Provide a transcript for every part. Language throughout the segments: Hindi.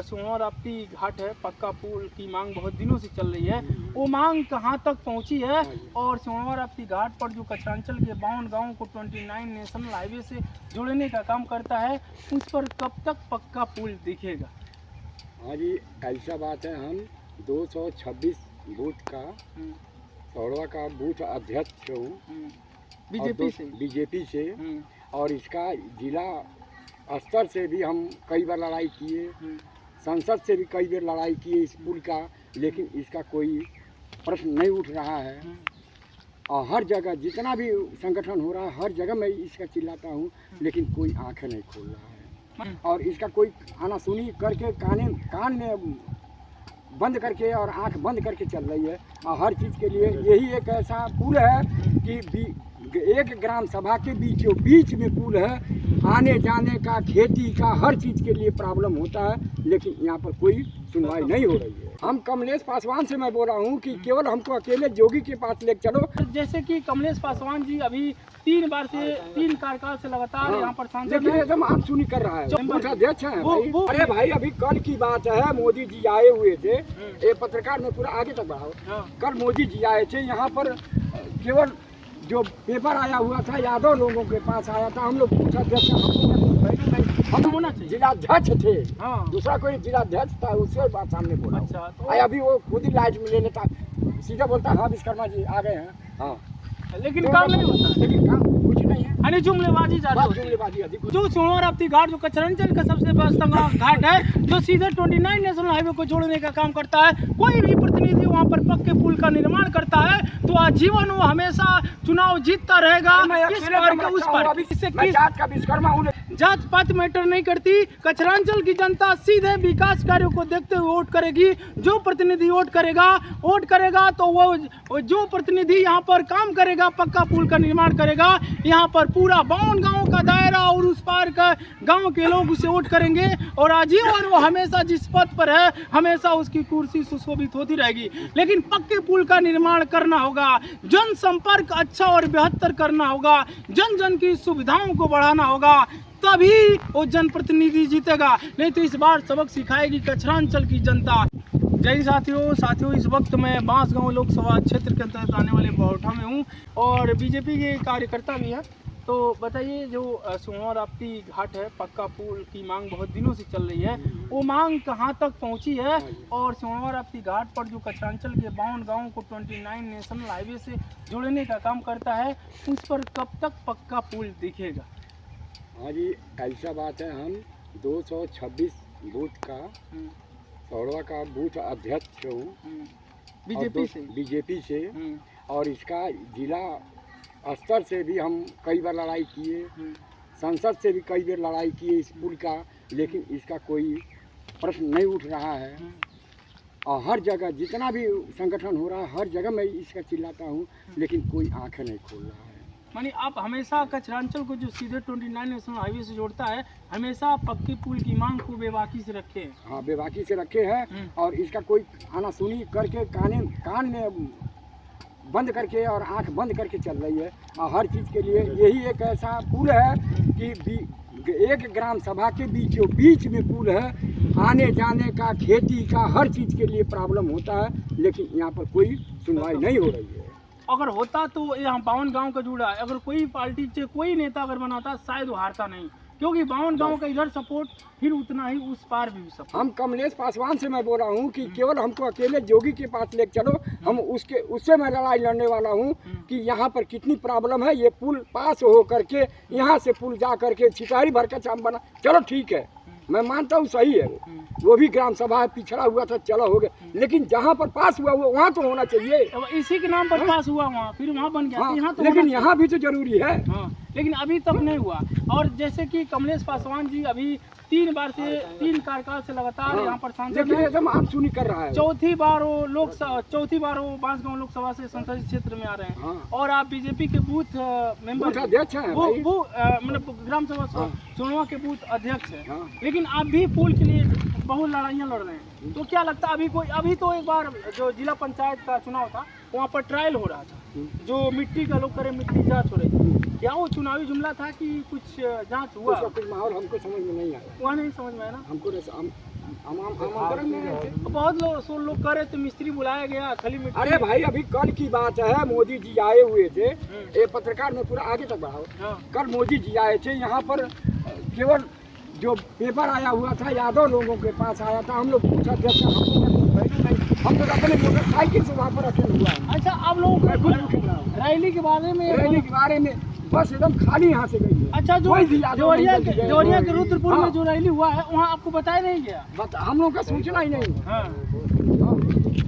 सोनवा राप्ती घाट है, पक्का पुल की मांग बहुत दिनों से चल रही है। वो मांग कहां तक पहुंची है और सोनवा राप्ती घाट पर जो कचरांचल के 52 गाँव को 29 नेशनल हाईवे से जोड़ने का काम करता है, उस पर कब तक पक्का पुल दिखेगा? हाँ जी, ऐसा बात है। हम 226 बूथ का सौड़वा का बूथ अध्यक्ष हूँ बीजेपी से और इसका जिला स्तर से भी हम कई बार लड़ाई किए, संसद से भी कई बार लड़ाई किए इस पुल का, लेकिन इसका कोई प्रश्न नहीं उठ रहा है। और हर जगह जितना भी संगठन हो रहा है, हर जगह मैं इसका चिल्लाता हूँ, लेकिन कोई आंखें नहीं खोल रहा है। और इसका कोई आनासुनी करके कान में बंद करके और आंख बंद करके चल रही है। और हर चीज़ के लिए यही एक ऐसा पुल है कि एक ग्राम सभा के बीचों बीच में पुल है, आने जाने का, खेती का, हर चीज़ के लिए प्रॉब्लम होता है, लेकिन यहाँ पर कोई सुनवाई नहीं हो रही है। हम कमलेश पासवान से मैं बोल रहा हूँ कि केवल हमको अकेले जोगी के पास ले चलो। जैसे कि कमलेश पासवान जी अभी 3 कार्यकाल से लगातार यहाँ पर सांसद लेकिन एकदम आप सुनी कर रहा है, अध्यक्ष है भाई। अरे भाई, अभी कल की बात है, मोदी जी आए हुए थे, ये पत्रकार में पूरा आगे तक बढ़ाओ। कल मोदी जी आए थे यहाँ पर, केवल जो पेपर आया हुआ था यादव लोगों के पास आया था। हम लोग पूछा हम होना चाहिए, जिलाध्यक्ष थे, दूसरा कोई जिलाध्यक्ष था, उससे बात सामने बोला। अच्छा, तो अभी वो खुद ही लाइट में ले लेता, सीधा बोलता हाँ विश्वकर्मा जी आ गए हैं। हाँ, लेकिन काम नहीं होता, लेकिन काम कुछ नहीं है। जुमलेबाजी जो सोनवा राप्ती घाट जो कचरांचल का सबसे बड़ा घाट है, जो सीधे 29 नेशनल हाईवे को जोड़ने का काम करता है। कोई भी प्रतिनिधि वहाँ पर पक्के पुल का निर्माण करता है तो आजीवन वो हमेशा चुनाव जीतता रहेगा। इस पार के उस पार, इससे जात पात मैटर नहीं करती। कचरांचल की जनता सीधे विकास कार्यों को देखते हुए वोट करेगी। जो प्रतिनिधि वोट करेगा तो वो जो प्रतिनिधि यहाँ पर काम करेगा, पक्का पुल का निर्माण करेगा, यहाँ पर पूरा 52 गाँव का दायरा और उस पार का गांव के लोग उसे वोट करेंगे और आजीवन वो हमेशा जिस पद पर है, हमेशा उसकी कुर्सी सुशोभित होती रहेगी। लेकिन पक्के पुल का निर्माण करना होगा, जन संपर्क अच्छा और बेहतर करना होगा, जन जन की सुविधाओं को बढ़ाना होगा, तभी वो जनप्रतिनिधि जीतेगा। नहीं तो इस बार सबक सिखाएगी कचरांचल की जनता। जय साथियों, इस वक्त मैं बांसगांव लोकसभा क्षेत्र के अंतर्गत आने वाले बौठा में हूँ और बीजेपी के कार्यकर्ता भी हैं। तो बताइए, जो सोनवा राप्ती घाट है, पक्का पुल की मांग बहुत दिनों से चल रही है, वो मांग कहां तक पहुंची है और सोनवा राप्ती घाट पर जो कचरांचल के 52 गाँव को 29 नेशनल हाईवे से जोड़ने का काम करता है, उस पर कब तक पक्का पुल दिखेगा? हाँ जी, ऐसा बात है। हम 226 बूथ का सौड़वा का बूथ अध्यक्ष हूँ बीजेपी से और इसका जिला स्तर से भी हम कई बार लड़ाई किए, संसद से भी कई बार लड़ाई किए इस पुल का, लेकिन इसका कोई प्रश्न नहीं उठ रहा है। और हर जगह जितना भी संगठन हो रहा है, हर जगह मैं इसका चिल्लाता हूँ, लेकिन कोई आंखें नहीं खोल रहा है। मानी आप हमेशा कचरांचल को जो सीधे 29 नेशनल हाईवे से जोड़ता है, हमेशा पक्के पुल की मांग को बेबाकी से रखे हैं। हाँ, बेबाकी से रखे हैं और इसका कोई आनासुनी करके कान में बंद करके और आंख बंद करके चल रही है। और हर चीज़ के लिए यही एक ऐसा पुल है कि एक ग्राम सभा के बीचों बीच में पुल है, आने जाने का, खेती का, हर चीज़ के लिए प्रॉब्लम होता है, लेकिन यहाँ पर कोई सुनवाई नहीं हो रही है। अगर होता तो यहाँ 52 गाँव का जुड़ा है, अगर कोई पार्टी से कोई नेता अगर बनाता शायद वो हारता नहीं, क्योंकि 52 गाँव का इधर सपोर्ट, फिर उतना ही उस पार भी सपोर्ट। हम कमलेश पासवान से मैं बोल रहा हूँ कि केवल हमको अकेले जोगी के पास ले चलो। हम उससे मैं लड़ाई लड़ने वाला हूँ कि यहाँ पर कितनी प्रॉब्लम है। ये पुल पास हो करके यहाँ से पुल जा करके छिटारी भर का चाम बना, चलो ठीक है, मैं मानता हूँ सही है, वो भी ग्राम सभा है, पिछड़ा हुआ था, चलो हो गया, लेकिन जहाँ पर पास हुआ वो वहाँ तो होना चाहिए। इसी के नाम पर पास हुआ वहाँ, फिर वहाँ बन गया। हाँ, यहाँ तो लेकिन यहाँ भी तो जरूरी है। हाँ, लेकिन अभी तक नहीं हुआ। और जैसे कि कमलेश पासवान जी अभी 3 कार्यकाल से लगातार यहाँ पर सांसद लेकिन एकदम आप सुनी कर रहा है। चौथी बार वो बांसगांव लोकसभा से संसदीय क्षेत्र में आ रहे हैं और आप बीजेपी के बूथ मेंबर अध्यक्ष हैं, वो मतलब ग्राम सभा सोनवा के बूथ अध्यक्ष है। लेकिन आप भी पुल के लिए बहुत लड़ाइयाँ लड़ रहे हैं, तो क्या लगता है अभी तो एक बार जो जिला पंचायत का चुनाव था, वहाँ पर ट्रायल हो रहा था, जो मिट्टी का लोग करे, मिट्टी जांच हो रही थी, क्या वो चुनावी जुमला था कि कुछ जांच हुआ? कुछ माहौल हमको समझ में नहीं आया। वहाँ नहीं समझ में आया ना। हमको आमंत्रण में आए थे। बहुत लोग कह रहे थे मिस्त्री बुलाया गया खली मिट्टी। अरे भाई अभी कल की बात है, मोदी जी आए हुए थे, ये पत्रकार में पूरा आगे तक बढ़ाओ। हाँ। कल मोदी जी आए थे यहाँ पर, केवल जो पेपर आया हुआ था यादव लोगों के पास आया था, हम लोग पूछा अध्यक्ष हम तो अपने मोटरसाइकिल से वहाँ पर रखे हुआ है। अच्छा, आप लोगों को रैली के बारे में बस एकदम खाली यहाँ से गई है। अच्छा, जो देवरिया के रुद्रपुर में हाँ। जो रैली हुआ है वहाँ आपको बताया नहीं गया? हम लोगों का सूचना ही नहीं। हाँ।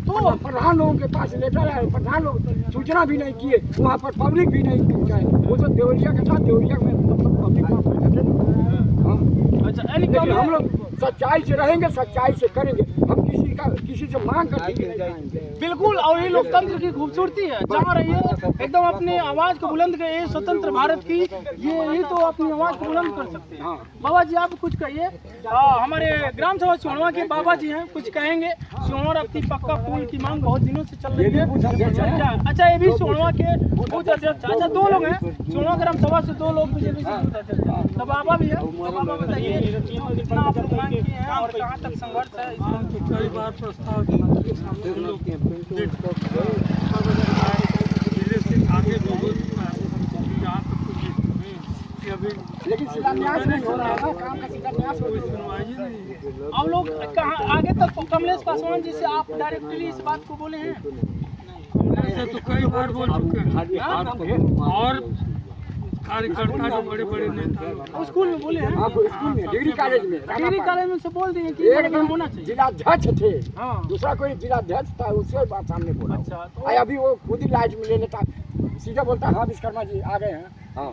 तो प्रधान लोगों के पास लेटर आए, प्रधान लोग सूचना भी नहीं किए, वहाँ पर पब्लिक भी नहीं पहुँचाए। वो तो देवरिया के साथ देवरिया में मतलब पब्लिक। अच्छा, लेकिन हम लोग सच्चाई से रहेंगे, सच्चाई से करेंगे, हम किसी से मांग कर नहीं जाएंगे। बिल्कुल, और ये लोकतंत्र की खूबसूरती है, जहाँ रहिए एकदम अपने आवाज को बुलंद कर, ये स्वतंत्र भारत की ये तो अपनी आवाज को बुलंद कर सकते हैं। बाबा जी आप कुछ कहिए। हमारे ग्राम सभा सिहोरवा के बाबा जी हैं, कुछ कहेंगे। सिहोरवा अपनी पक्का पुल की मांग बहुत दिनों से चल रही है। अच्छा, ये भी सिहोरवा के बूथ अध्यक्ष। अच्छा, 2 लोग हैं सिहोरवा ग्राम सभा से, 2 लोग बीजेपी से बूथ अध्यक्ष। तो बाबा भी है, तो बाबा बताइए कितना आप लोग मांग किए हैं और कहाँ तक संघर्ष है? कई बार प्रस्ताव आगे भी हो चुका है, यहाँ तक कुछ अभी लेकिन शिलान्यास नहीं हो रहा है, काम का शिलान्यास हो सुनवाई ही नहीं है। आप लोग कहाँ आगे तक कमलेश पासवान जी से आप डायरेक्टली इस बात को बोले हैं? ऐसे तो कई बार बोल चुके हैं, और कार्यकर्ता जो बड़े बड़े नेता स्कूल में बोले हैं? आप स्कूल में, डिग्री कॉलेज में, डिग्री कॉलेज में से बोल दिए कि एक दिन होना चाहिए। जिलाध्यक्ष थे, हाँ। दूसरा कोई जिलाध्यक्ष था, उससे बात सामने बोला। अच्छा, तो अभी वो खुद ही लाइट में ले लेता, सीधा बोलता हाँ विश्वकर्मा जी आ गए हैं। हाँ,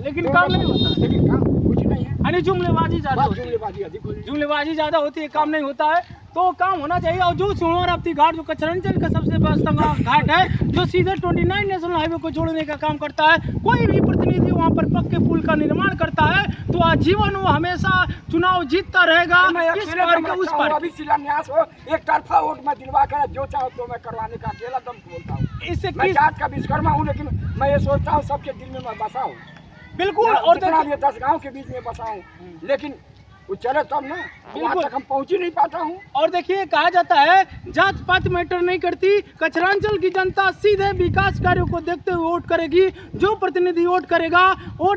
लेकिन काम नहीं होता, लेकिन काम कुछ नहीं है, यानी जुमलेबाजी ज्यादा बस होती है। जुमलेबाजी अधिक होती है। जुमलेबाजी ज्यादा होती है, काम नहीं होता है, तो काम होना चाहिए। और जो सिहोर राप्ती घाट जो कचरंचल का सबसे व्यस्त घाट है, जो सीधे 29 नेशनल हाईवे को जोड़ने का काम करता है, कोई भी प्रतिनिधि वहाँ पर पक्के पुल का निर्माण करता है तो आजीवन वो हमेशा चुनाव जीतता रहेगा। इस पार के उस पार अभी शिलान्यास हो, एक तरफा वोट में दिलवा कर जो चाहो तो मैं करवाने का अकेला दम बोलता हूँ। इससे मैं किस जात का विश्वकर्मा हूँ, लेकिन मैं ये सोचता हूँ सबके दिल में मैं बसा हूँ। बिल्कुल, और और 10 गाँव के बीच में बसा हूँ, लेकिन वो चले तब ना, वहाँ तक हम पहुँच ही नहीं पाता हूँ। और देखिए, कहा जाता है जात पात मैटर नहीं करती, कचरांचल की जनता सीधे विकास कार्यों को देखते हुए वोट करेगी। जो प्रतिनिधि वोट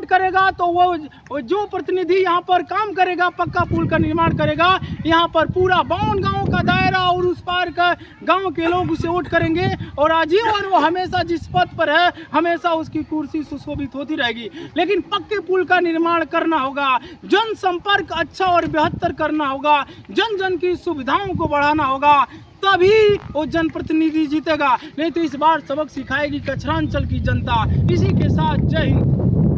करेगा तो वो जो प्रतिनिधि यहाँ पर काम करेगा, पक्का पुल का निर्माण करेगा, यहाँ पर पूरा 52 गाँव का दायरा और उस पार का गाँव के लोग उसे वोट करेंगे और आजीवन वो हमेशा जिस पद पर है हमेशा उसकी कुर्सी सुशोभित होती रहेगी। लेकिन पक्के पुल का निर्माण करना होगा, जनसंपर्क अच्छा और बेहतर करना होगा, जन जन की सुविधाओं को बढ़ाना होगा, तभी वो जनप्रतिनिधि जीतेगा। नहीं तो इस बार सबक सिखाएगी कचरांचल की जनता। इसी के साथ जय हिंद।